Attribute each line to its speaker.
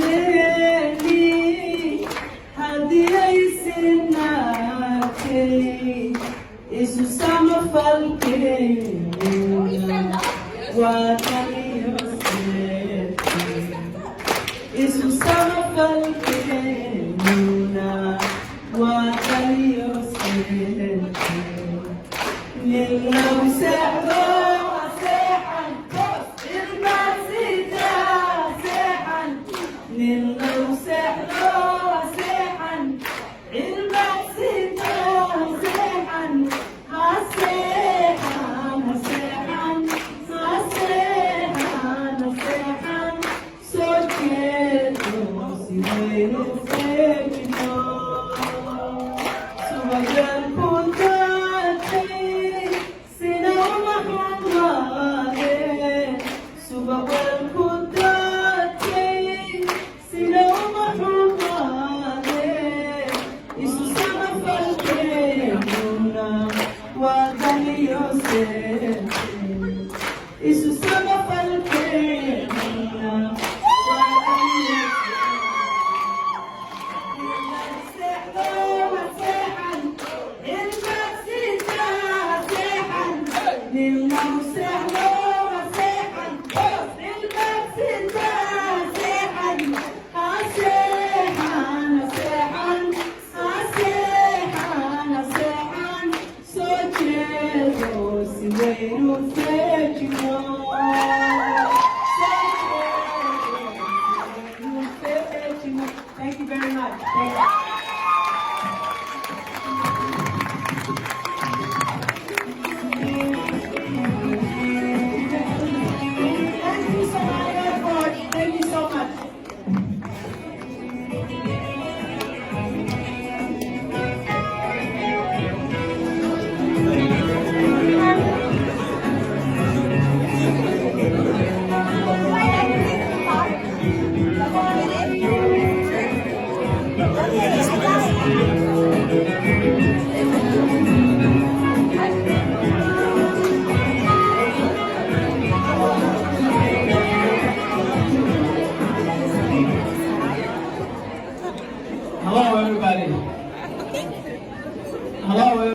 Speaker 1: Somaliland, hadiyaysinakay, isu samafalkeena, wataniyosete, isu samafalkeena, wataniyosete, nilaw sa'o asehan, ilmasita asehan, nilaw sa'o asehan, ilmasita asehan, asehan, asehan, asehan, asehan, soketo siwero femino, sumagan puntate, sinaumahamade, subawan puntate, sinaumahamade, isusama falkemuna, wataniyosete, isus